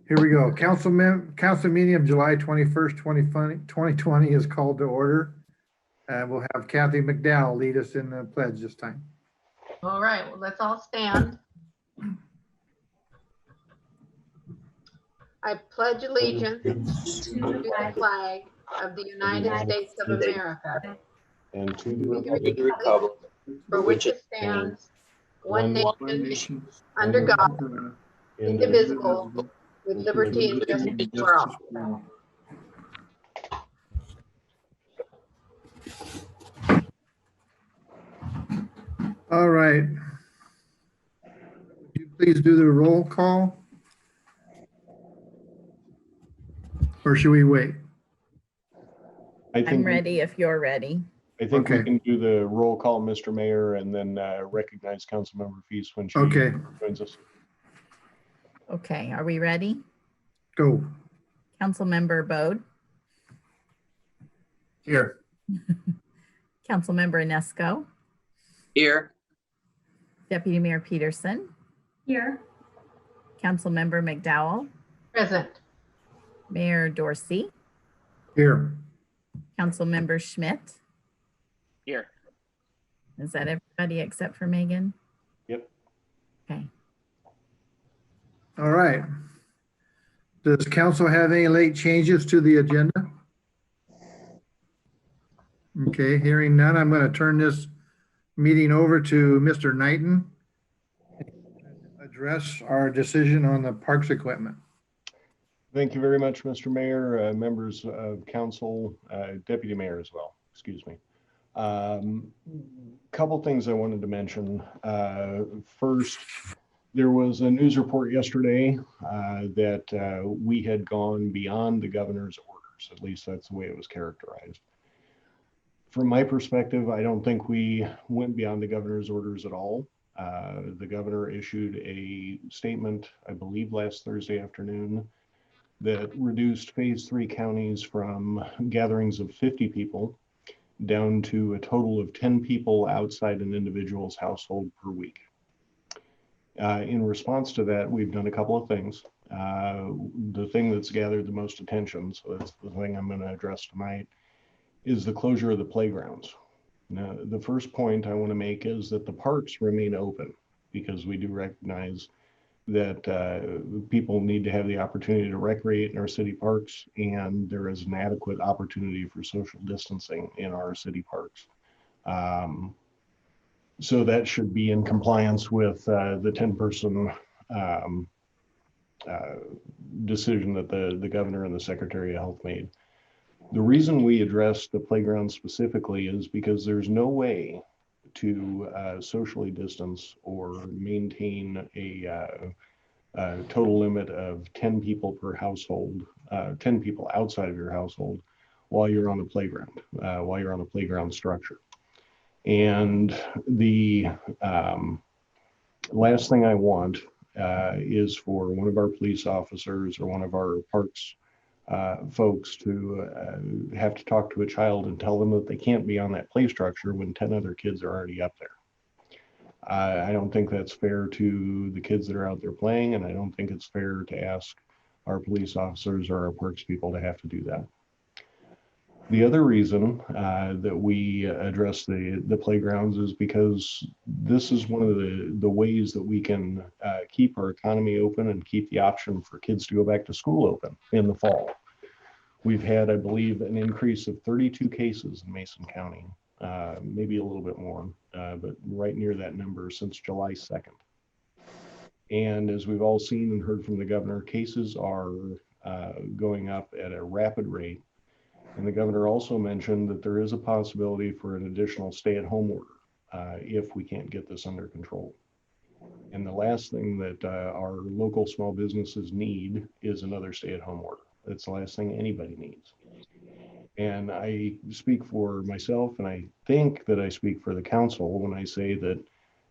Here we go. Council meeting of July 21st, 2020 is called to order. We'll have Kathy McDowell lead us in the pledge this time. All right, well, let's all stand. I pledge allegiance to the flag of the United States of America and to the republic for which it stands, one nation, under God, indivisible, with liberty and justice for all. All right. Would you please do the roll call? Or should we wait? I'm ready if you're ready. I think Okay. we can do the roll call, Mr. Mayor, and then recognize Councilmember Feast when she joins us. Okay, are we ready? Go. Councilmember Bode. Here. Councilmember Inesco. Here. Deputy Mayor Peterson. Here. Councilmember McDowell. Present. Mayor Dorsey. Here. Councilmember Schmidt. Here. Is that everybody except for Megan? Yep. Okay. All right. Does council have any late changes to the agenda? Okay, hearing none, I'm going to turn this meeting over to Mr. Knighton. Address our decision on the parks equipment. Thank you very much, Mr. Mayor, members of council, Deputy Mayor as well, excuse me. Couple things I wanted to mention. First, there was a news report yesterday that we had gone beyond the governor's orders. At least that's the way it was characterized. From my perspective, I don't think we went beyond the governor's orders at all. The governor issued a statement, I believe last Thursday afternoon, that reduced phase 3 counties from gatherings of 50 people down to a total of 10 people outside an individual's household per week. In response to that, we've done a couple of things. The thing that's gathered the most attention, so that's the thing I'm going to address tonight, is the closure of the playgrounds. Now, the first point I want to make is that the parks remain open because we do recognize that people need to have the opportunity to recreate in our city parks, and there is an adequate opportunity for social distancing in our city parks. So that should be in compliance with the 10-person decision that the governor and the Secretary of Health made. The reason we addressed the playground specifically is because there's no way to socially distance or maintain a total limit of 10 people per household, 10 people outside of your household while you're on the playground, while you're on the playground structure. And the last thing I want is for one of our police officers or one of our parks folks to have to talk to a child and tell them that they can't be on that play structure when 10 other kids are already up there. I don't think that's fair to the kids that are out there playing, and I don't think it's fair to ask our police officers or our parks people to have to do that. The other reason that we address the playgrounds is because this is one of the ways that we can keep our economy open and keep the option for kids to go back to school open in the fall. We've had, I believe, an increase of 32 cases in Mason County, maybe a little bit more, but right near that number since July 2nd. And as we've all seen and heard from the governor, cases are going up at a rapid rate. And the governor also mentioned that there is a possibility for an additional stay-at-home order if we can't get this under control. And the last thing that our local small businesses need is another stay-at-home order. That's the last thing anybody needs. And I speak for myself, and I think that I speak for the council when I say that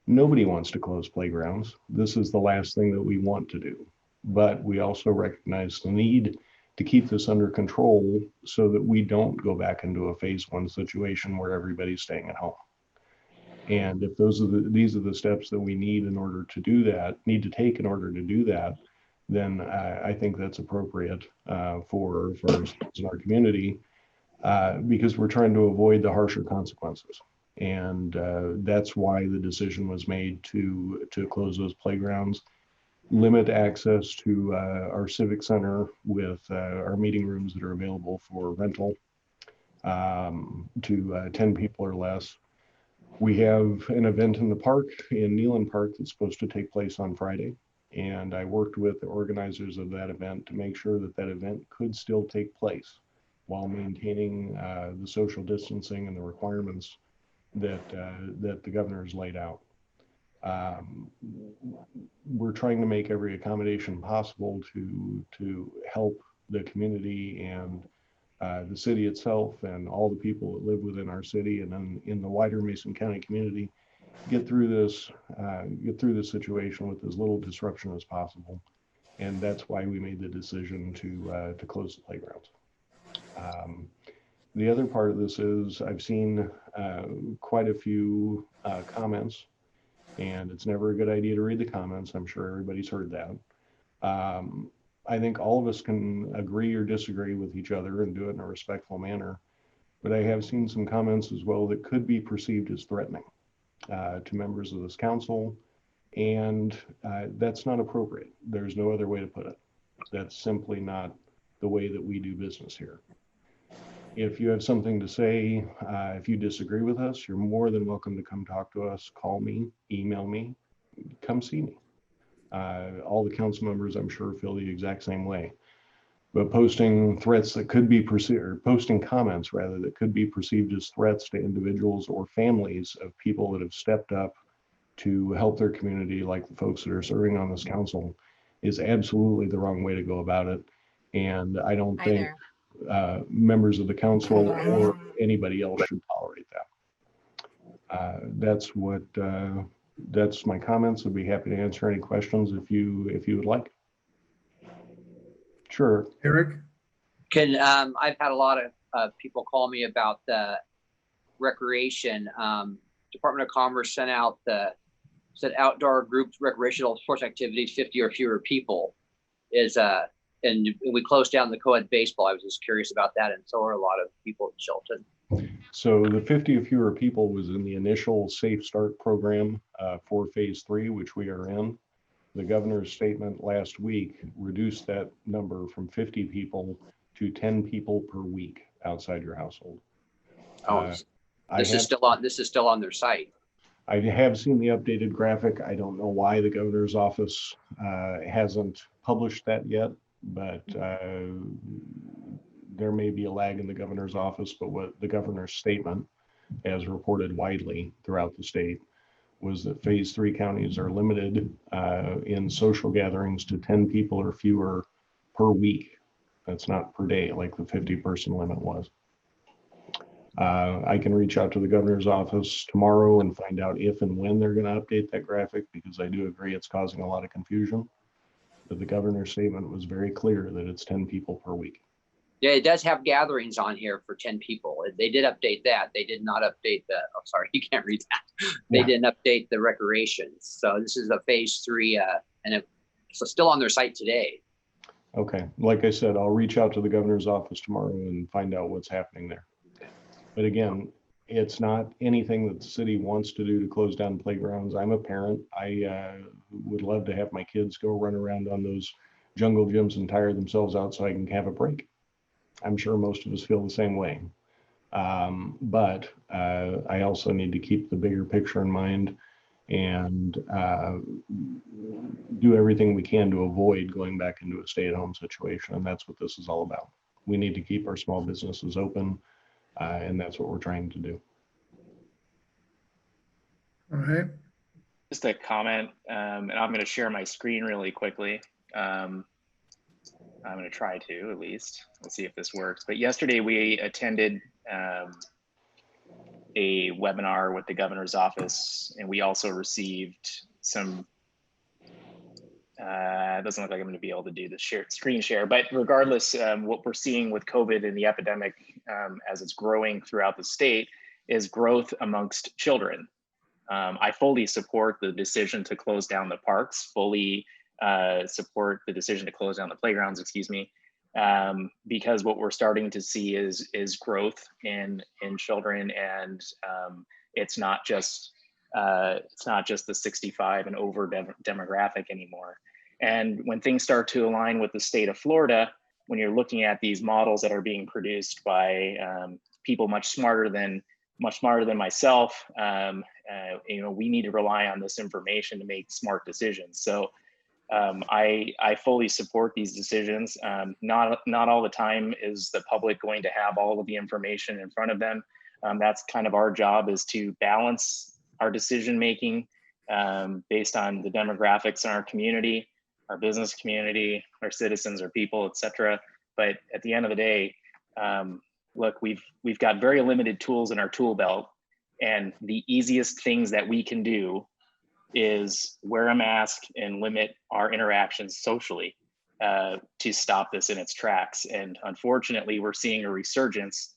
nobody wants to close playgrounds. This is the last thing that we want to do. But we also recognize the need to keep this under control so that we don't go back into a phase 1 situation where everybody's staying at home. And if these are the steps that we need in order to do that, need to take in order to do that, then I think that's appropriate for our students in our community, because we're trying to avoid the harsher consequences. And that's why the decision was made to close those playgrounds, limit access to our civic center with our meeting rooms that are available for rental to 10 people or less. We have an event in the park, in Nealon Park, that's supposed to take place on Friday. And I worked with the organizers of that event to make sure that that event could still take place while maintaining the social distancing and the requirements that the governor has laid out. We're trying to make every accommodation possible to help the community and the city itself and all the people that live within our city and then in the wider Mason County community get through this situation with as little disruption as possible. And that's why we made the decision to close the playgrounds. The other part of this is I've seen quite a few comments, and it's never a good idea to read the comments. I'm sure everybody's heard that. I think all of us can agree or disagree with each other and do it in a respectful manner. But I have seen some comments as well that could be perceived as threatening to members of this council. And that's not appropriate. There's no other way to put it. That's simply not the way that we do business here. If you have something to say, if you disagree with us, you're more than welcome to come talk to us, call me, email me, come see me. All the council members, I'm sure, feel the exact same way. But posting threats that could be perceived, or posting comments rather, that could be perceived as threats to individuals or families of people that have stepped up to help their community, like the folks that are serving on this council, is absolutely the wrong way to go about it. And I don't think members of the council or anybody else should tolerate that. That's my comments. I'd be happy to answer any questions if you would like. Sure. Eric? I've had a lot of people call me about the recreation. Department of Commerce sent out said outdoor groups recreational sports activities 50 or fewer people and we closed down the co-ed baseball. I was just curious about that, and so are a lot of people in Shelton. So the 50 or fewer people was in the initial Safe Start program for phase 3, which we are in. The governor's statement last week reduced that number from 50 people to 10 people per week outside your household. This is still on their site. I have seen the updated graphic. I don't know why the governor's office hasn't published that yet, but there may be a lag in the governor's office. But what the governor's statement, as reported widely throughout the state, was that phase 3 counties are limited in social gatherings to 10 people or fewer per week. That's not per day like the 50-person limit was. I can reach out to the governor's office tomorrow and find out if and when they're going to update that graphic, because I do agree it's causing a lot of confusion. But the governor's statement was very clear that it's 10 people per week. Yeah, it does have gatherings on here for 10 people. They did update that. They did not update the, oh, sorry, you can't read that. They didn't update the recreations. So this is a phase 3 and it's still on their site today. Okay, like I said, I'll reach out to the governor's office tomorrow and find out what's happening there. But again, it's not anything that the city wants to do to close down playgrounds. I'm a parent. I would love to have my kids go run around on those jungle gyms and tire themselves out so I can have a break. I'm sure most of us feel the same way. But I also need to keep the bigger picture in mind and do everything we can to avoid going back into a stay-at-home situation. And that's what this is all about. We need to keep our small businesses open. And that's what we're trying to do. All right. Just a comment, and I'm going to share my screen really quickly. I'm going to try to, at least. Let's see if this works. But yesterday we attended a webinar with the governor's office, and we also received some, it doesn't look like I'm going to be able to do the screen share, but regardless, what we're seeing with COVID and the epidemic as it's growing throughout the state is growth amongst children. I fully support the decision to close down the parks, fully support the decision to close down the playgrounds, excuse me, because what we're starting to see is growth in children, and it's not just the 65 and over demographic anymore. And when things start to align with the state of Florida, when you're looking at these models that are being produced by people much smarter than myself, we need to rely on this information to make smart decisions. So I fully support these decisions. Not all the time is the public going to have all of the information in front of them. That's kind of our job, is to balance our decision making based on the demographics in our community, our business community, our citizens, our people, etc. But at the end of the day, look, we've got very limited tools in our tool belt, and the easiest things that we can do is wear a mask and limit our interactions socially to stop this in its tracks. And unfortunately, we're seeing a resurgence.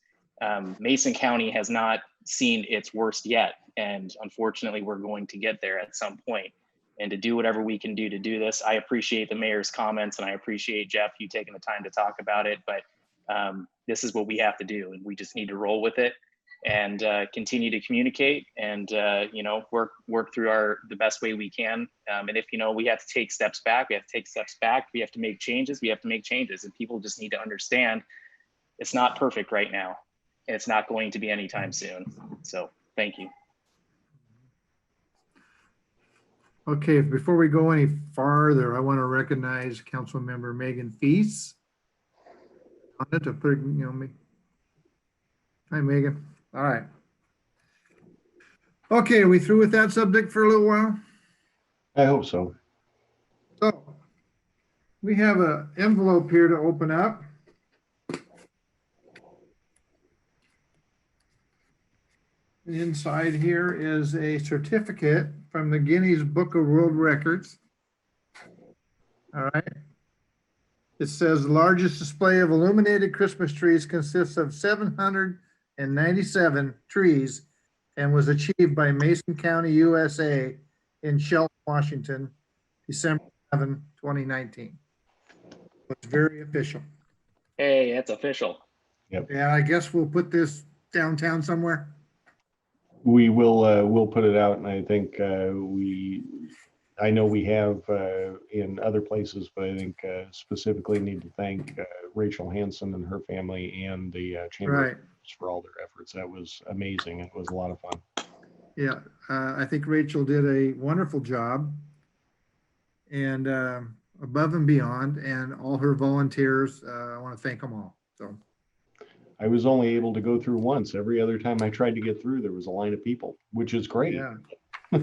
Mason County has not seen its worst yet, and unfortunately, we're going to get there at some point. And to do whatever we can do to do this, I appreciate the mayor's comments, and I appreciate, Jeff, you taking the time to talk about it, but this is what we have to do, and we just need to roll with it and continue to communicate and work through the best way we can. And if we have to take steps back, we have to take steps back. We have to make changes. We have to make changes, and people just need to understand it's not perfect right now, and it's not going to be anytime soon. So thank you. Okay, before we go any farther, I want to recognize Councilmember Megan Feast. Hi, Megan. All right. Okay, are we through with that subject for a little while? I hope so. So we have an envelope here to open up. Inside here is a certificate from the Guinness Book of World Records. All right. It says the largest display of illuminated Christmas trees consists of 797 trees and was achieved by Mason County, USA in Shelton, Washington, December 7, 2019. It's very official. Hey, that's official. Yep. Yeah, I guess we'll put this downtown somewhere. We will we'll put it out, and I think I know we have in other places, but I think specifically need to thank Rachel Hansen and her family and the Chamber for all their efforts. That was amazing. It was a lot of fun. Yeah, I think Rachel did a wonderful job, and above and beyond, and all her volunteers. I want to thank them all. So I was only able to go through once. Every other time I tried to get through, there was a line of people, which is great. Yeah. All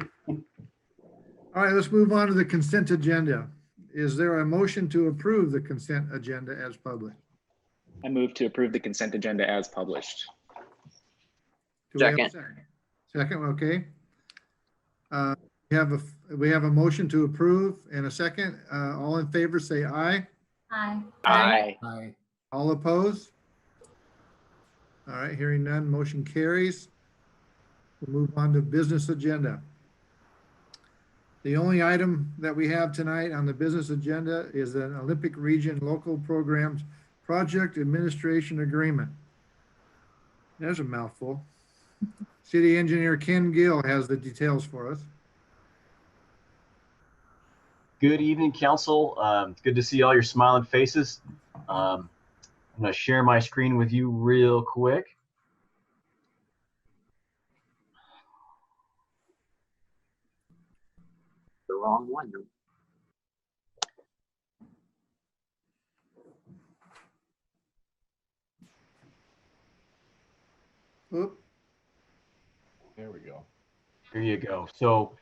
right, let's move on to the consent agenda. Is there a motion to approve the consent agenda as published? I move to approve the consent agenda as published. Do we have a second? Second, okay. We have a motion to approve and a second. All in favor, say aye. Aye. Aye. Aye. All opposed? All right, hearing none, motion carries. We'll move on to business agenda. The only item that we have tonight on the business agenda is an Olympic Region Local Programs Project Administration Agreement. There's a mouthful. City Engineer Ken Gill has the details for us. Good evening, Council. It's good to see all your smiling faces. I'm going to share my screen with you real quick. The wrong one. Oop. There we go. Here you go. So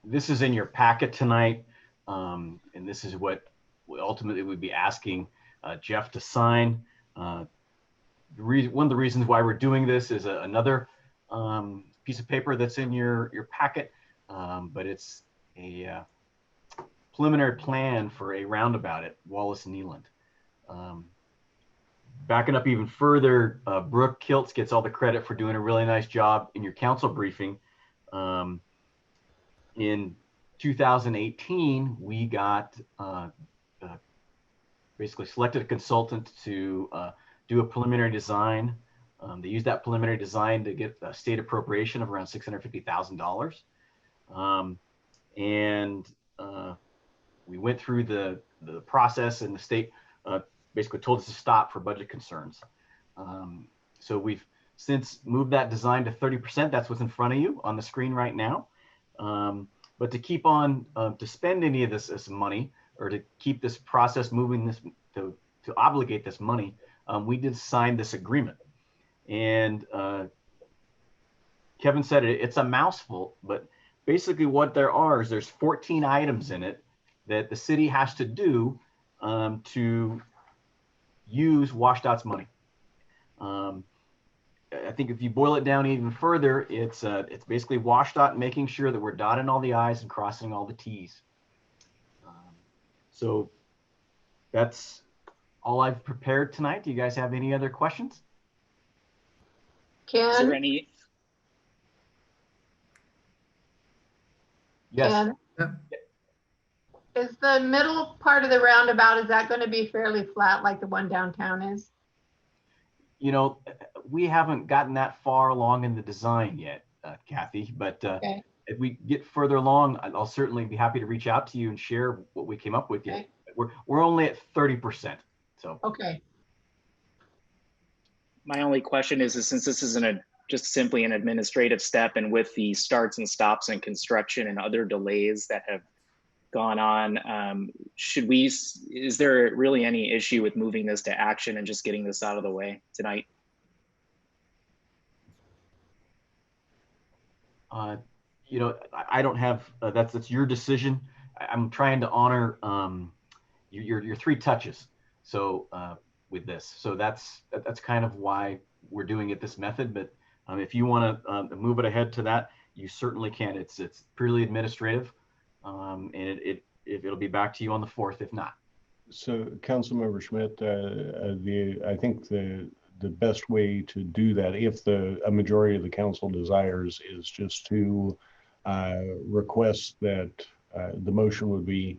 this is in your packet tonight, and this is what we ultimately would be asking Jeff to sign. One of the reasons why we're doing this is another piece of paper that's in your packet, but it's a preliminary plan for a roundabout at Wallace and Neeland. Backing up even further, Brooke Kiltz gets all the credit for doing a really nice job in your council briefing in 2018, we got basically selected a consultant to do a preliminary design. They used that preliminary design to get a state appropriation of around $650,000. We went through the process, and the state basically told us to stop for budget concerns. So we've since moved that design to 30%. That's what's in front of you on the screen right now. But to keep on to spend any of this money, or to keep this process moving, to obligate this money, we did sign this agreement. And Kevin said it's a mouthful, but basically what there's 14 items in it that the city has to do to use WashDOT's money. I think if you boil it down even further, it's basically WashDOT making sure that we're dotting all the I's and crossing all the T's. So that's all I've prepared tonight. Do you guys have any other questions? Is there Ken, any, Yes. Ken, is the middle part of the roundabout, is that going to be fairly flat like the one downtown is? You know, we haven't gotten that far along in the design yet, Kathy, but Okay. if we get further along, I'll certainly be happy to reach out to you and share what we came up with. Okay. Yet. We're only at 30%. So Okay. my only question is since this isn't just simply an administrative step, and with the starts and stops and construction and other delays that have gone on, is there really any issue with moving this to action and just getting this out of the way tonight? You know, I don't have, that's your decision. I'm trying to honor your 3 touches. So with this, so that's kind of why we're doing it this method. But if you want to move it ahead to that, you certainly can. It's purely administrative, and it'll be back to you on the 4th if not. So, Councilmember Schmidt, I think the best way to do that, if a majority of the council desires, is just to request that the motion would be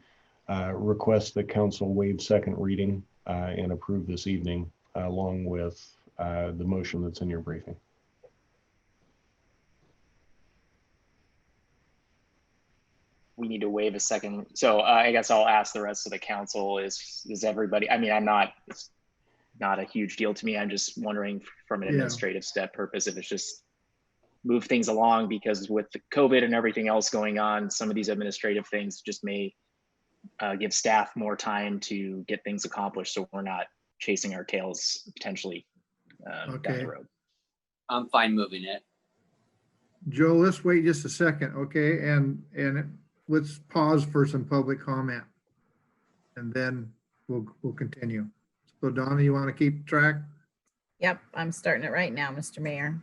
request that council waive second reading and approve this evening, along with the motion that's in your briefing. We need to waive a second. So I guess I'll ask the rest of the council, is everybody, I mean, it's not a huge deal to me. I'm just wondering from an administrative step purpose, if it's just move things along, because with the COVID and everything else going on, some of these administrative things just may give staff more time to get things accomplished, so we're not chasing our tails potentially down the road. I'm fine moving it. Joe, let's wait just a second, okay? And let's pause for some public comment, and then we'll continue. So Donna, you want to keep track? Yep, I'm starting it right now, Mr. Mayor.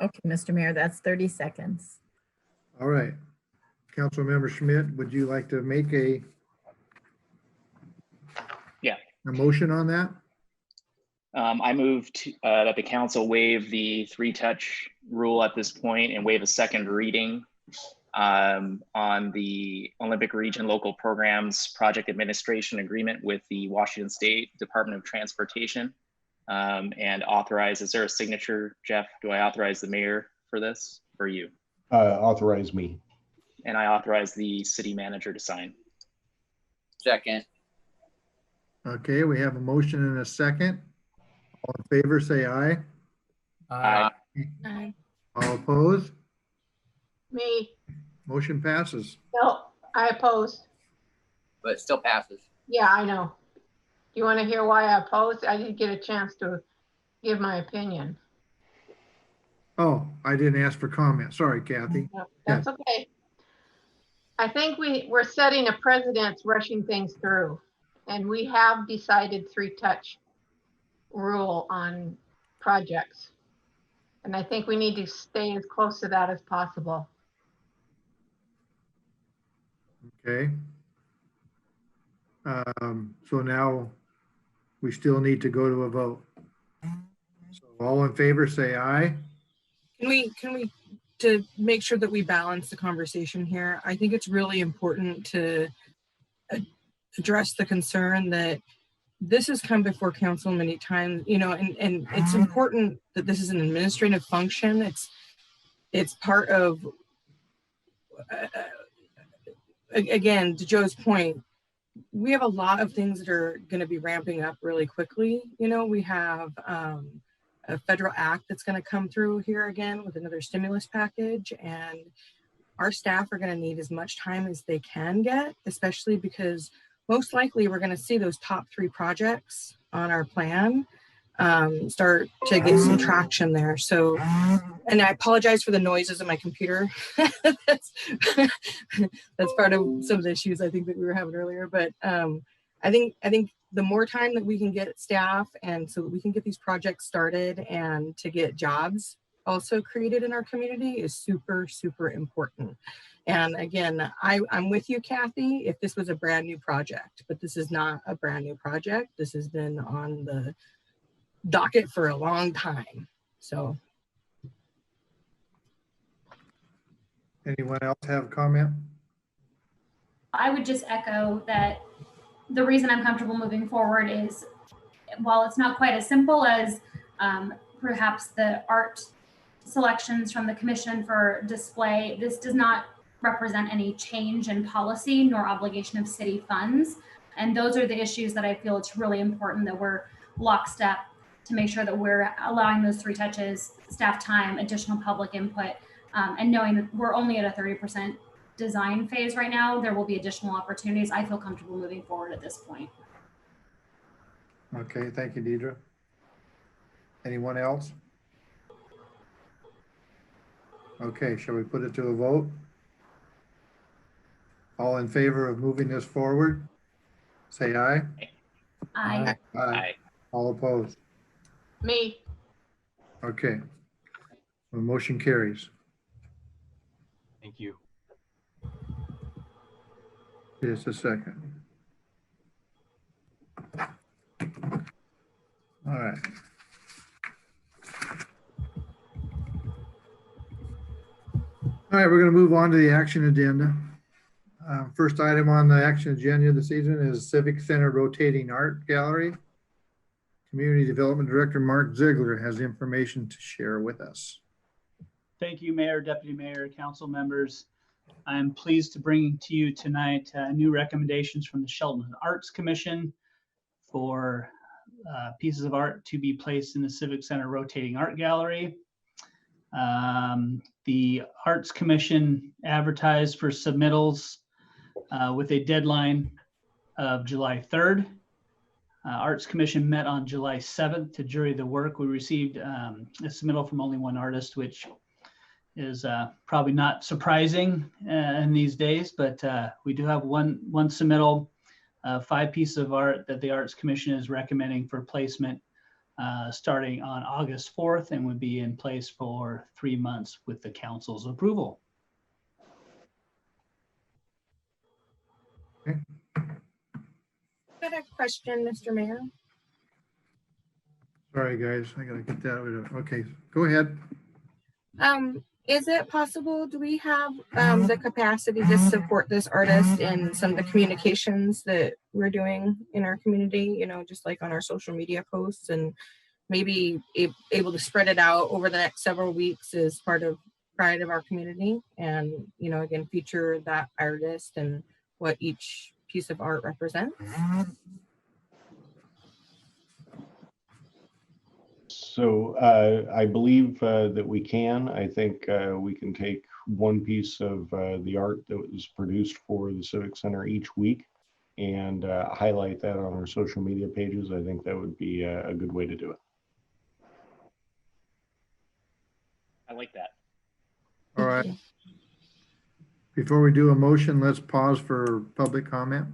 Okay, Mr. Mayor, that's 30 seconds. All right. Councilmember Schmidt, would you like to make a motion on that? I move that the council waive the 3-touch rule at this point and waive a second reading on the Olympic Region Local Programs Project Administration Agreement with the Washington State Department of Transportation, and authorize, is there a signature, Jeff? Do I authorize the mayor for this, or you? Authorize me. And I authorize the city manager to sign. Second. Okay, we have a motion and a second. All in favor, say aye. Aye. Aye. All opposed? Me, Motion passes. no, I oppose. But it still passes. Yeah, I know. Do you want to hear why I oppose? I didn't get a chance to give my opinion. Oh, I didn't ask for comment. Sorry, Kathy. No, that's okay. I think we're setting a precedence rushing things through. And we have decided 3-touch rule on projects. And I think we need to stay as close to that as possible. Okay. So now we still need to go to a vote. So all in favor, say aye. Can we, to make sure that we balance the conversation here, I think it's really important to address the concern that this has come before council many times, you know, and it's important that this is an administrative function. It's part of, again, to Joe's point, we have a lot of things that are going to be ramping up really quickly. You know, we have a federal act that's going to come through here again with another stimulus package, and our staff are going to need as much time as they can get, especially because most likely we're going to see those top 3 projects on our plan start to get some traction there. So, and I apologize for the noises in my computer. that's part of some of the issues I think that we were having earlier. But I think the more time that we can get staff and so that we can get these projects started and to get jobs also created in our community is super, super important. And again, I'm with you, Kathy, if this was a brand new project, but this is not a brand new project. This has been on the docket for a long time. So. Anyone else have a comment? I would just echo that the reason I'm comfortable moving forward is, while it's not quite as simple as perhaps the art selections from the commission for display, this does not represent any change in policy nor obligation of city funds. And those are the issues that I feel it's really important that we're lockstep to make sure that we're allowing those 3 touches, staff time, additional public input, and knowing that we're only at a 30% design phase right now, there will be additional opportunities. I feel comfortable moving forward at this point. Okay, thank you, Deidre. Anyone else? Okay, shall we put it to a vote? All in favor of moving this forward, say aye. Aye. Aye. All opposed? Me, Okay. The motion carries. Thank you. Just a second. All right. All right, we're going to move on to the action agenda. First item on the action agenda this evening is Civic Center Rotating Art Gallery. Community Development Director Mark Ziegler has information to share with us. Thank you, Mayor, Deputy Mayor, Council members. I'm pleased to bring to you tonight new recommendations from the Shelton Arts Commission for pieces of art to be placed in the Civic Center Rotating Art Gallery. The Arts Commission advertised for submittals with a deadline of July 3rd. Arts Commission met on July 7th to jury the work. We received a submittal from only one artist, which is probably not surprising in these days, but we do have one submittal, 5 pieces of art that the Arts Commission is recommending for placement starting on August 4th and would be in place for 3 months with the council's approval. Okay. I got a question, Mr. Mayor. Sorry, guys, I gotta get that rid of. Okay, go ahead. Is it possible, do we have the capacity to support this artist in some of the communications that we're doing in our community, you know, just like on our social media posts, and maybe able to spread it out over the next several weeks as part of pride of our community, and, you know, again, feature that artist and what each piece of art represents? So I believe that we can. I think we can take one piece of the art that was produced for the Civic Center each week and highlight that on our social media pages. I think that would be a good way to do it. I like that. All right. Before we do a motion, let's pause for public comment.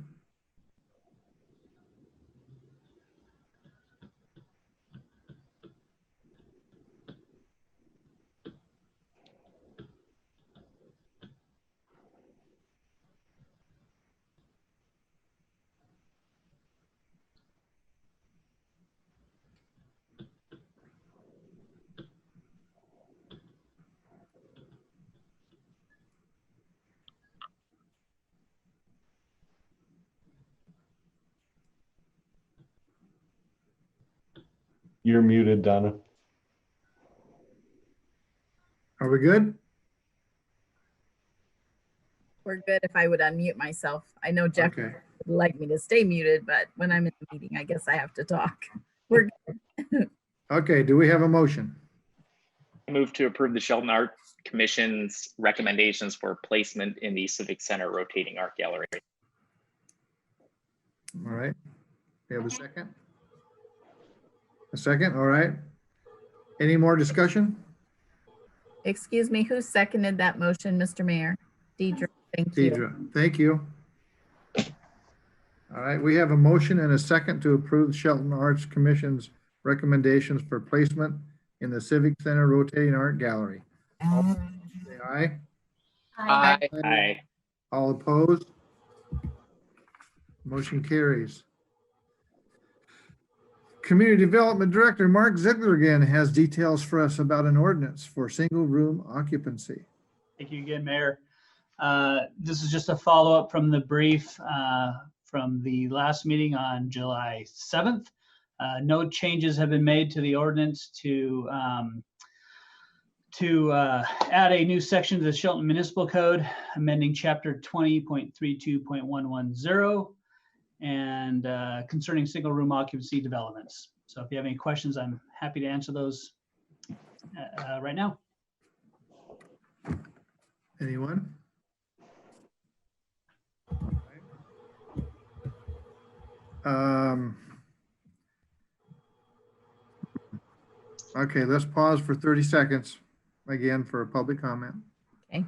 You're muted, Donna. Are we good? We're good if I would unmute myself. I know Jeff Okay. would like me to stay muted, but when I'm in the meeting, I guess I have to talk. We're Okay, do we have a motion? Move to approve the Shelton Art Commission's recommendations for placement in the Civic Center rotating art gallery. All right. We have a second? A second, all right. Any more discussion? Excuse me, who seconded that motion, Mr. Mayor? Deidre, thank you. Deidre, thank you. All right, we have a motion and a second to approve the Shelton Arts Commission's recommendations for placement in the Civic Center rotating art gallery. All in favor, say aye. Aye. Aye. All opposed? Motion carries. Community Development Director Mark Ziegler again has details for us about an ordinance for single room occupancy. Thank you again, Mayor. This is just a follow-up from the brief from the last meeting on July 7th. No changes have been made to the ordinance to add a new section to the Shelton Municipal Code, amending chapter 20.32.110 and concerning single room occupancy developments. So if you have any questions, I'm happy to answer those right now. Anyone? Okay, let's pause for 30 seconds again for a public comment. Okay.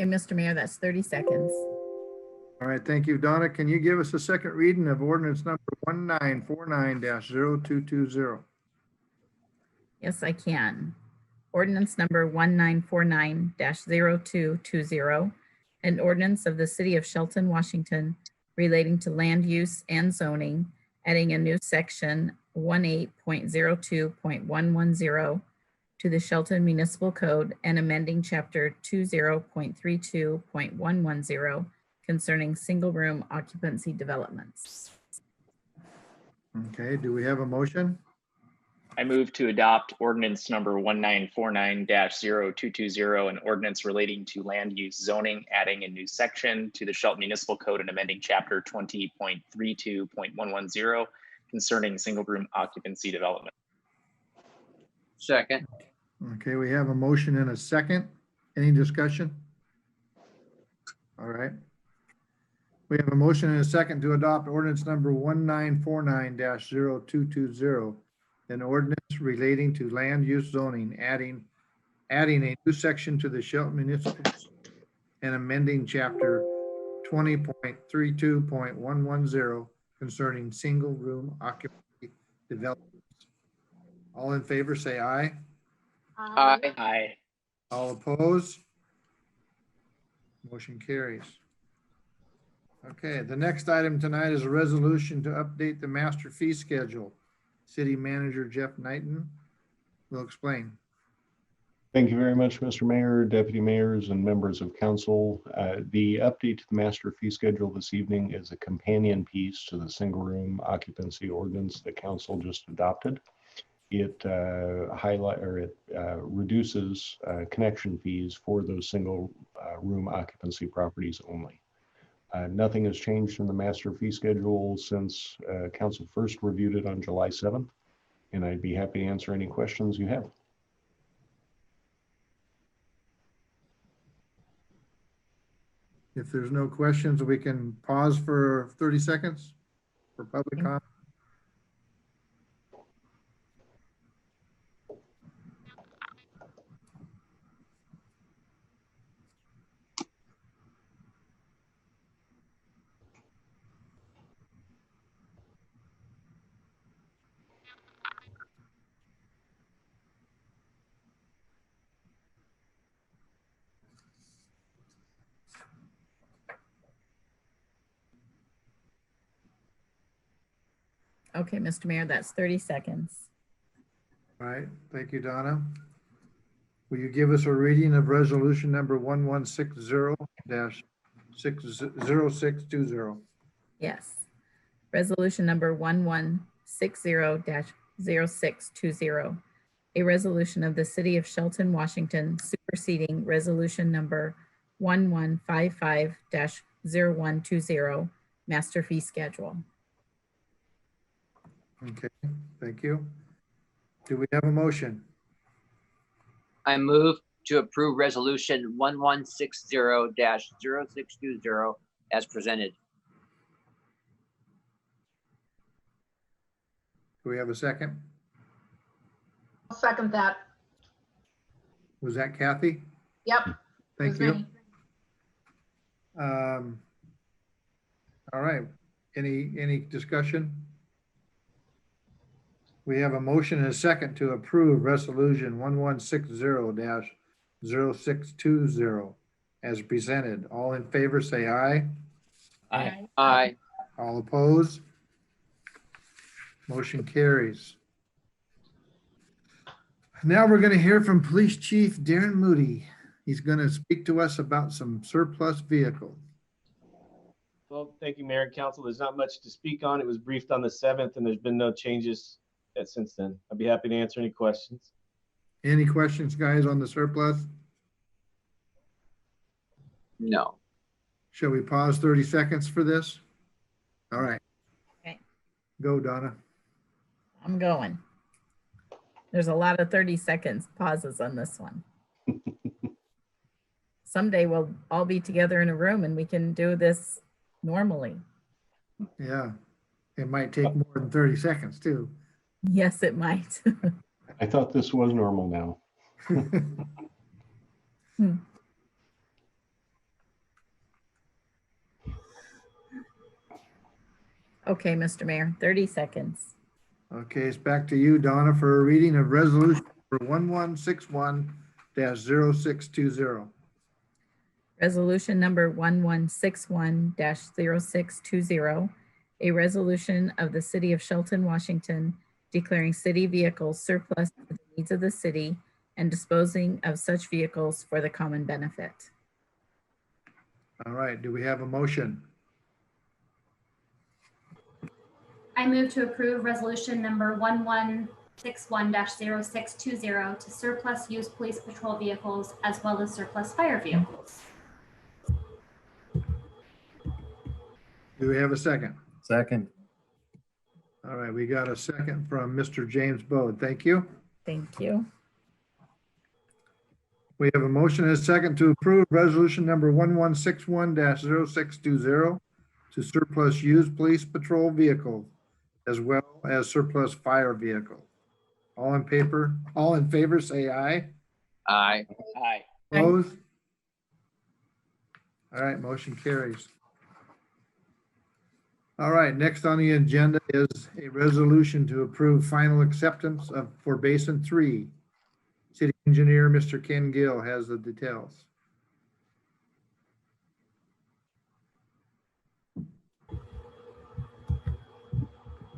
Okay, Mr. Mayor, that's 30 seconds. All right, thank you. Donna, can you give us a second reading of ordinance number 1949-0220? Yes, I can. Ordinance number 1949-0220, an ordinance of the City of Shelton, Washington, relating to land use and zoning, adding a new section 18.02.110 to the Shelton Municipal Code and amending chapter 20.32.110 concerning single room occupancy developments. Okay, do we have a motion? I move to adopt ordinance number 1949-0220, an ordinance relating to land use zoning, adding a new section to the Shelton Municipal Code and amending chapter 20.32.110 concerning single room occupancy development. Second. Okay, we have a motion and a second. Any discussion? All right. We have a motion and a second to adopt ordinance number 1949-0220, an ordinance relating to land use zoning, adding a new section to the Shelton Municipal and amending chapter 20.32.110 concerning single room occupancy developments. All in favor, say aye. Aye. Aye. All opposed? Motion carries. Okay, the next item tonight is a resolution to update the master fee schedule. City Manager Jeff Knighton will explain. Thank you very much, Mr. Mayor, deputy mayors, and members of council. The update to the master fee schedule this evening is a companion piece to the single room occupancy ordinance that council just adopted. it reduces connection fees for those single room occupancy properties only. Nothing has changed in the master fee schedule since council first reviewed it on July 7th, and I'd be happy to answer any questions you have. If there's no questions, we can pause for 30 seconds for public comment. Okay, Mr. Mayor, that's 30 seconds. All right, thank you, Donna. Will you give us a reading of resolution number 1160-60620? Yes. Resolution number 1160-0620. A resolution of the City of Shelton, Washington, superseding resolution number 1155-0120, master fee schedule. Okay, thank you. Do we have a motion? I move to approve resolution 1160-0620 as presented. Do we have a second? I'll second that. Was that Kathy? Yep. it Thank was you. me. All right, any discussion? We have a motion and a second to approve resolution 1160-0620 as presented. All in favor, say aye. Aye. Aye. All opposed? Motion carries. Now we're going to hear from Police Chief Darren Moody. He's going to speak to us about some surplus vehicles. Well, thank you, Mayor and Council. There's not much to speak on. It was briefed on the 7th, and there's been no changes since then. I'd be happy to answer any questions. Any questions, guys, on the surplus? No. Shall we pause 30 seconds for this? All right. Okay. Go, Donna. I'm going. There's a lot of 30 seconds pauses on this one. Someday we'll all be together in a room and we can do this normally. Yeah, it might take more than 30 seconds too. Yes, it might. I thought this was normal now. Okay, Mr. Mayor, 30 seconds. Okay, it's back to you, Donna, for a reading of resolution for 1161-0620. Resolution number 1161-0620, a resolution of the City of Shelton, Washington, declaring city vehicles surplus to the needs of the city and disposing of such vehicles for the common benefit. All right, do we have a motion? I move to approve resolution number 1161-0620 to surplus use police patrol vehicles as well as surplus fire vehicles. Do we have a second? Second. All right, we got a second from Mr. James Bode. Thank you. Thank you. We have a motion and a second to approve resolution number 1161-0620 to surplus used police patrol vehicles as well as surplus fire vehicle. All in favor, say aye. Aye. Aye. Opposed? All right, motion carries. All right, next on the agenda is a resolution to approve final acceptance for Basin 3. City Engineer, Mr. Ken Gill, has the details.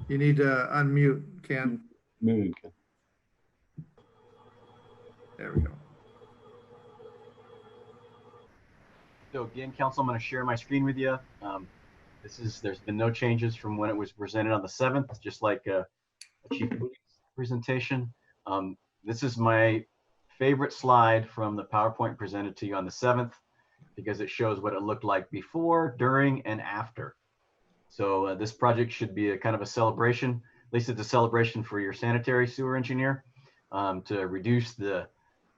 You need to unmute, Ken. Muted. There we go. So again, Council, I'm going to share my screen with you. There's been no changes from when it was presented on the 7th, just like Chief Moody presentation. This is my favorite slide from the PowerPoint presented to you on the 7th, because it shows what it looked like before, during, and after. So this project should be a kind of a celebration. At least it's a celebration for your sanitary sewer engineer, to reduce the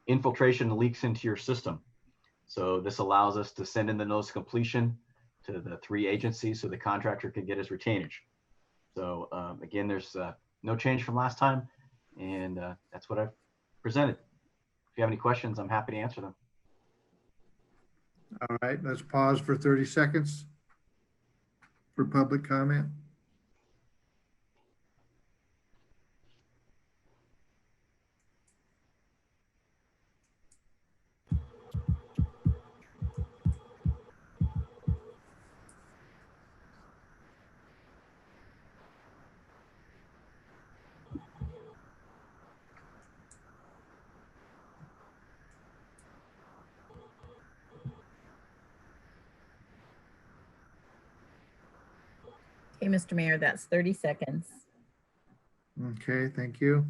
infiltration leaks into your system. So this allows us to send in the notice of completion to the 3 agencies so the contractor can get his retainage. So again, there's no change from last time, and that's what I've presented. If you have any questions, I'm happy to answer them. All right, let's pause for 30 seconds for public comment. Okay, Mr. Mayor, that's 30 seconds. Okay, thank you.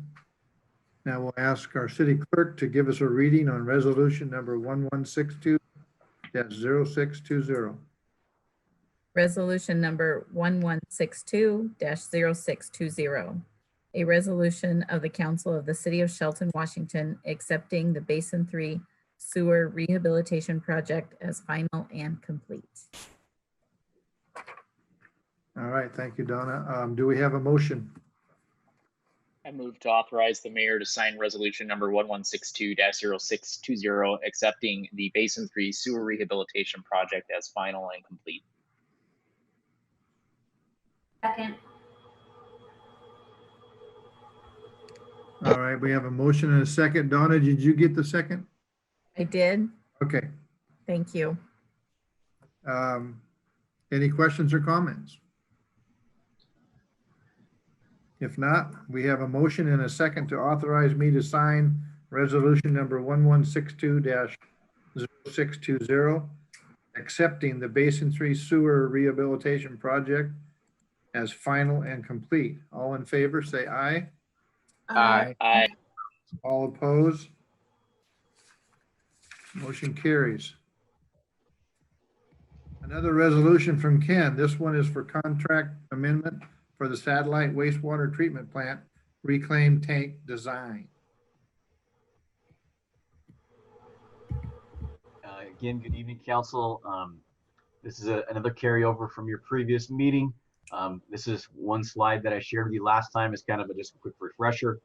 Now we'll ask our city clerk to give us a reading on resolution number 1162-0620. Resolution number 1162-0620. A resolution of the Council of the City of Shelton, Washington, accepting the Basin 3 Sewer Rehabilitation Project as final and complete. All right, thank you, Donna. Do we have a motion? I move to authorize the mayor to sign resolution number 1162-0620, accepting the Basin 3 Sewer Rehabilitation Project as final and complete. Second. All right, we have a motion and a second. Donna, did you get the second? I did. Okay. Thank you. Any questions or comments? If not, we have a motion and a second to authorize me to sign resolution number 1162-0620, accepting the Basin 3 Sewer Rehabilitation Project as final and complete. All in favor, say aye. Aye. Aye. All opposed? Motion carries. Another resolution from Ken. This one is for contract amendment for the satellite wastewater treatment plant reclaim tank design. Again, good evening, council. This is another carryover from your previous meeting. This is one slide that I shared with you last time. It's kind of just a quick refresher.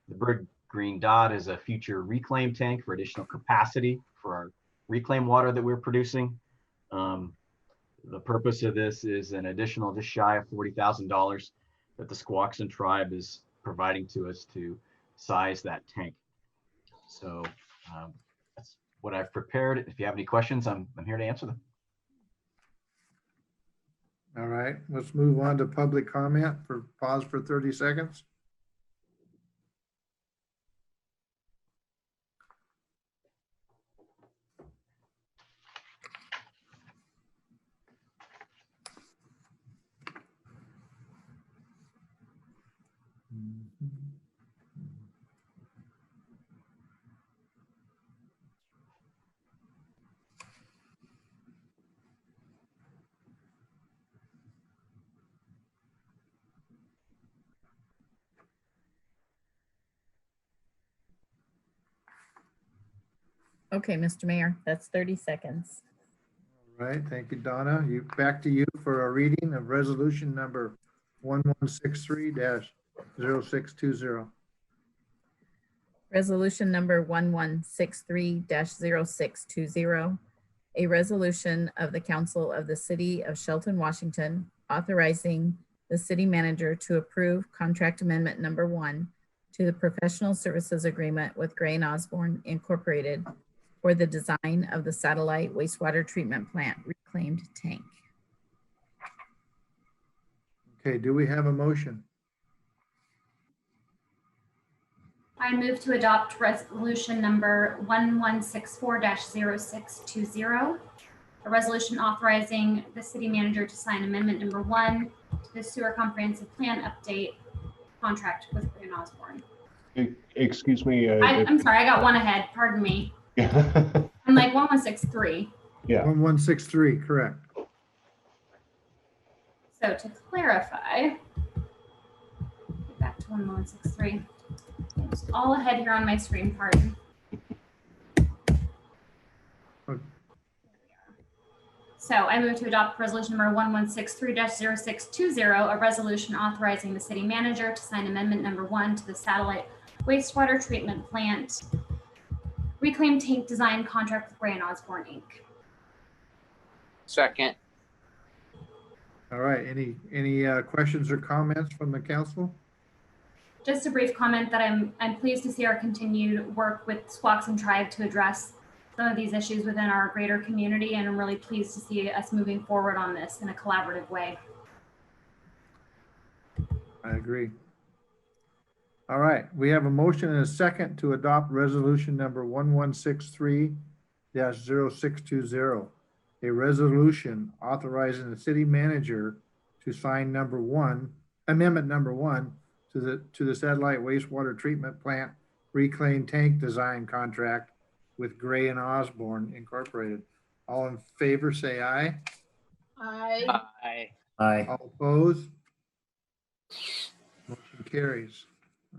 The bird green dot is a future reclaim tank for additional capacity for our reclaim water that we're producing. The purpose of this is an additional just shy of $40,000 that the Squaxin tribe is providing to us to size that tank. So that's what I've prepared. If you have any questions, I'm here to answer them. All right, let's move on to public comment. Pause for 30 seconds. Okay, Mr. Mayor, that's 30 seconds. All right, thank you, Donna. Back to you for a reading of resolution number 1163-0620. Resolution number 1163-0620. A resolution of the Council of the City of Shelton, Washington, authorizing the city manager to approve contract amendment number 1 to the professional services agreement with Gray and Osborne Incorporated for the design of the satellite wastewater treatment plant reclaimed tank. Okay, do we have a motion? I move to adopt resolution number 1164-0620, a resolution authorizing the city manager to sign amendment number 1 to the sewer comprehensive plan update contract with Gray and Osborne. Excuse me. I'm sorry, I got one ahead. Pardon me. I'm like 1163. Yeah. 1163, correct. So to clarify, get back to 1163. It's all ahead here on my screen, pardon. Okay. So I move to adopt resolution number 1163-0620, a resolution authorizing the city manager to sign amendment number 1 to the satellite wastewater treatment plant reclaim tank design contract with Gray and Osborne, Inc. Second. All right, any questions or comments from the council? Just a brief comment that I'm pleased to see our continued work with Squaxin Tribe to address some of these issues within our greater community, and I'm really pleased to see us moving forward on this in a collaborative way. I agree. All right, we have a motion and a second to adopt resolution number 1163-0620, a resolution authorizing the city manager to sign amendment number one to the satellite wastewater treatment plant reclaim tank design contract with Gray and Osborne Incorporated. All in favor, say aye. Aye. Aye. All opposed? Motion carries.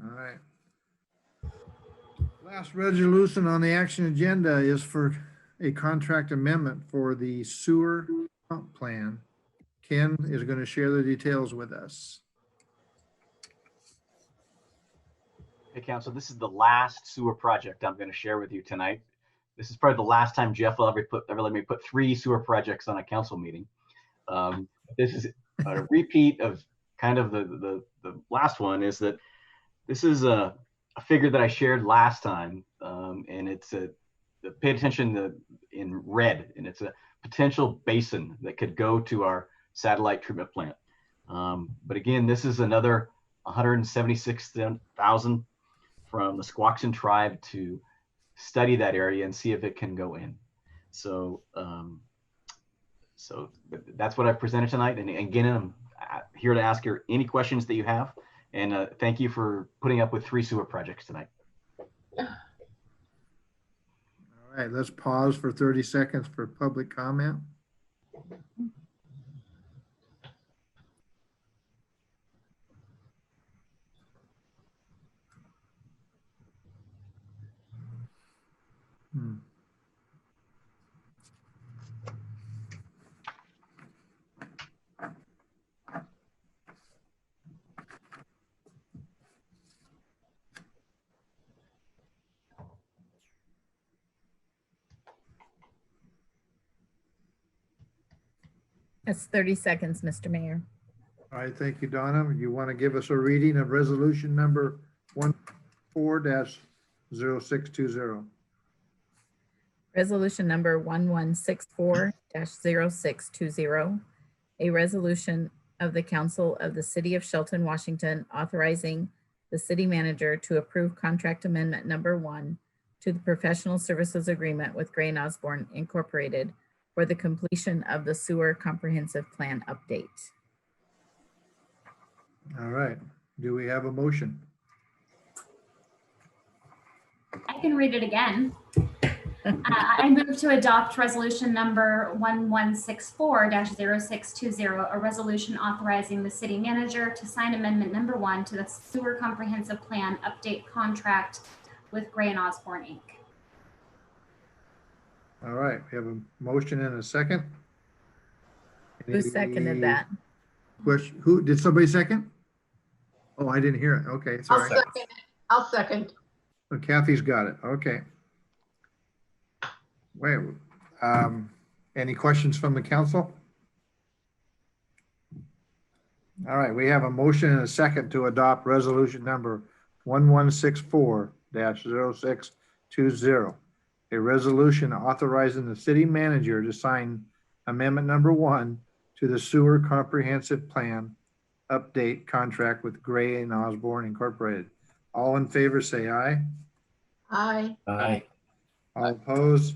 All right. Last resolution on the action agenda is for a contract amendment for the sewer pump plan. Ken is going to share the details with us. Hey, Council, this is the last sewer project I'm going to share with you tonight. This is probably the last time Jeff will ever let me put 3 sewer projects on a council meeting. This is a repeat of kind of the last one. Is that this is a figure that I shared last time, and it's pay attention in red, and it's a potential basin that could go to our satellite treatment plant. But again, this is another 176,000 from the Squaxin Tribe to study that area and see if it can go in. So, so that's what I presented tonight. And again, I'm here to ask you any questions that you have. And thank you for putting up with 3 sewer projects tonight. All right, let's pause for 30 seconds for public comment. That's 30 seconds, Mr. Mayor. All right, thank you, Donna. You want to give us a reading of resolution number 14-0620? Resolution number 1164-0620, a resolution of the Council of the City of Shelton, Washington, authorizing the city manager to approve contract amendment number 1 to the professional services agreement with Gray and Osborne Incorporated for the completion of the sewer comprehensive plan update. All right, do we have a motion? I can read it again. I move to adopt resolution number 1164-0620, a resolution authorizing the city manager to sign amendment number 1 to the sewer comprehensive plan update contract with Gray and Osborne, Inc. All right, we have a motion and a second. Who seconded that? Who did somebody second? Oh, I didn't hear it. Okay, I'll sorry. second it. I'll second. Oh, Kathy's got it. Okay. Wait, any questions from the council? All right, we have a motion and a second to adopt resolution number 1164-0620, a resolution authorizing the city manager to sign amendment number 1 to the sewer comprehensive plan update contract with Gray and Osborne Incorporated. All in favor, say aye. Aye. Aye. All opposed?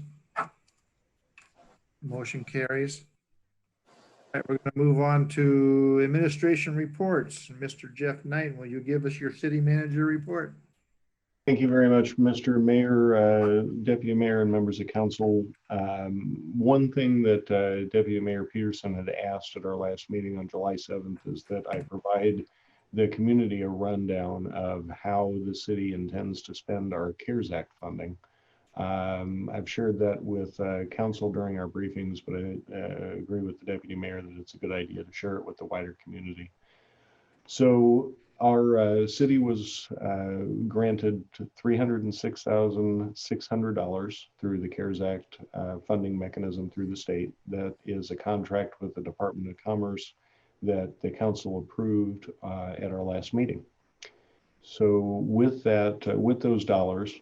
Motion carries. All right, we're going to move on to administration reports. Mr. Jeff Knight, will you give us your city manager report? Thank you very much, Mr. Mayor, Deputy Mayor, and members of council. One thing that Deputy Mayor Peterson had asked at our last meeting on July 7th is that I provide the community a rundown of how the city intends to spend our CARES Act funding. I've shared that with council during our briefings, but I agree with the Deputy Mayor that it's a good idea to share it with the wider community. So our city was granted $306,600 through the CARES Act funding mechanism through the state. That is a contract with the Department of Commerce that the council approved at our last meeting. So with that, with those dollars,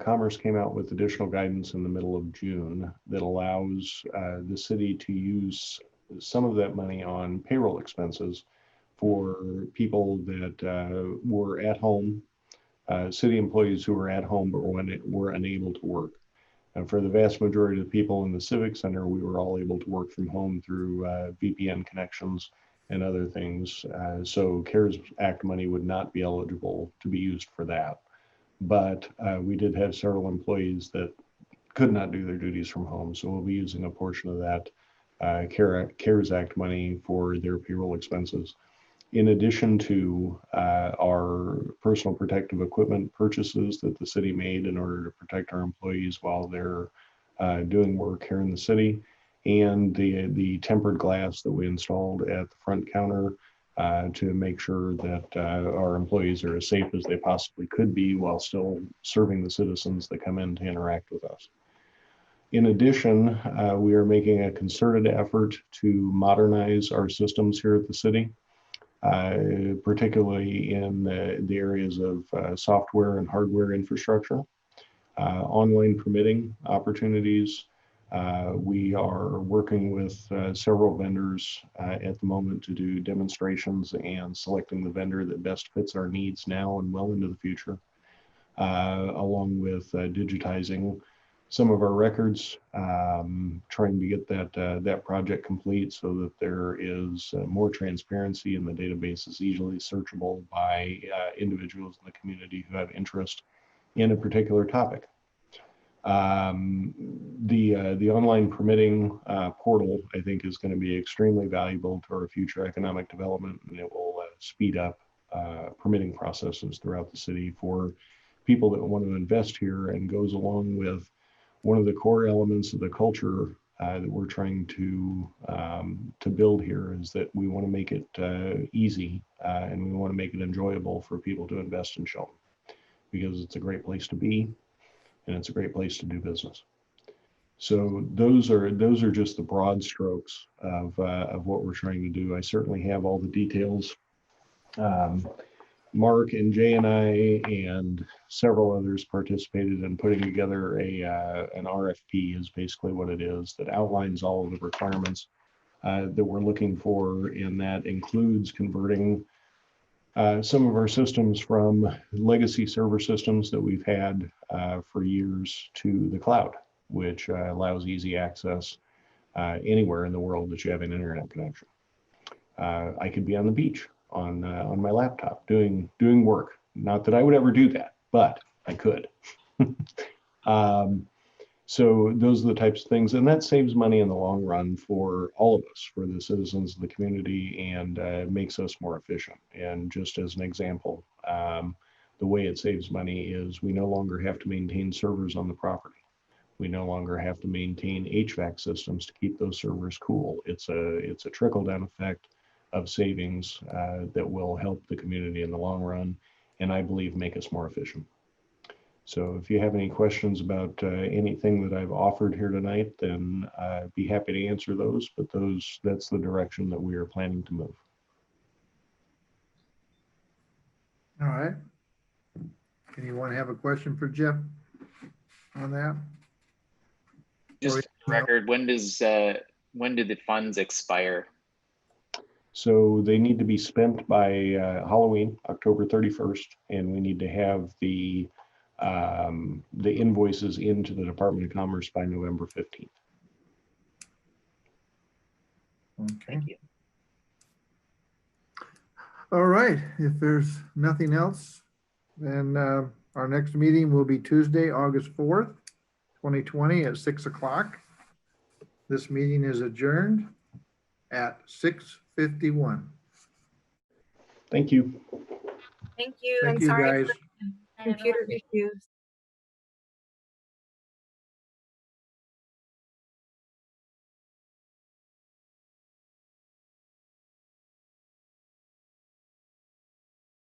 Commerce came out with additional guidance in the middle of June that allows the city to use some of that money on payroll expenses for people that were at home, city employees who were at home but were unable to work. And for the vast majority of the people in the Civic Center, we were all able to work from home through VPN connections and other things. So CARES Act money would not be eligible to be used for that. But we did have several employees that could not do their duties from home. So we'll be using a portion of that CARES Act money for their payroll expenses. In addition to our personal protective equipment purchases that the city made in order to protect our employees while they're doing work here in the city, and the tempered glass that we installed at the front counter to make sure that our employees are as safe as they possibly could be while still serving the citizens that come in to interact with us. In addition, we are making a concerted effort to modernize our systems here at the city, particularly in the areas of software and hardware infrastructure, online permitting opportunities. We are working with several vendors at the moment to do demonstrations and selecting the vendor that best fits our needs now and well into the future, along with digitizing some of our records, trying to get that project complete so that there is more transparency and the database is easily searchable by individuals in the community who have interest in a particular topic. The online permitting portal, I think, is going to be extremely valuable to our future economic development, and it will speed up permitting processes throughout the city for people that want to invest here, and goes along with one of the core elements of the culture that we're trying to build here, is that we want to make it easy and we want to make it enjoyable for people to invest in Shelton, because it's a great place to be and it's a great place to do business. So those are just the broad strokes of what we're trying to do. I certainly have all the details. Mark and Jay and I and several others participated in putting together an RFP, is basically what it is, that outlines all of the requirements that we're looking for, and that includes converting some of our systems from legacy server systems that we've had for years to the cloud, which allows easy access anywhere in the world that you have an internet connection. I could be on the beach on my laptop doing work. Not that I would ever do that, but I could. So those are the types of things, and that saves money in the long run for all of us, for the citizens of the community, and makes us more efficient. And just as an example, the way it saves money is we no longer have to maintain servers on the property. We no longer have to maintain HVAC systems to keep those servers cool. It's a trickle-down effect of savings that will help the community in the long run, and I believe make us more efficient. So if you have any questions about anything that I've offered here tonight, then I'd be happy to answer those, but that's the direction that we are planning to move. All right. Anyone have a question for Jeff on that? Just for the record, when did the funds expire? So they need to be spent by Halloween, October 31st, and we need to have the invoices into the Department of Commerce by November 15th. Okay. Thank you. All right, if there's nothing else, then our next meeting will be Tuesday, August 4th, 2020 at 6 o'clock. This meeting is adjourned at 6:51. Thank you. Thank you. Thank And you, sorry guys. for computer issues.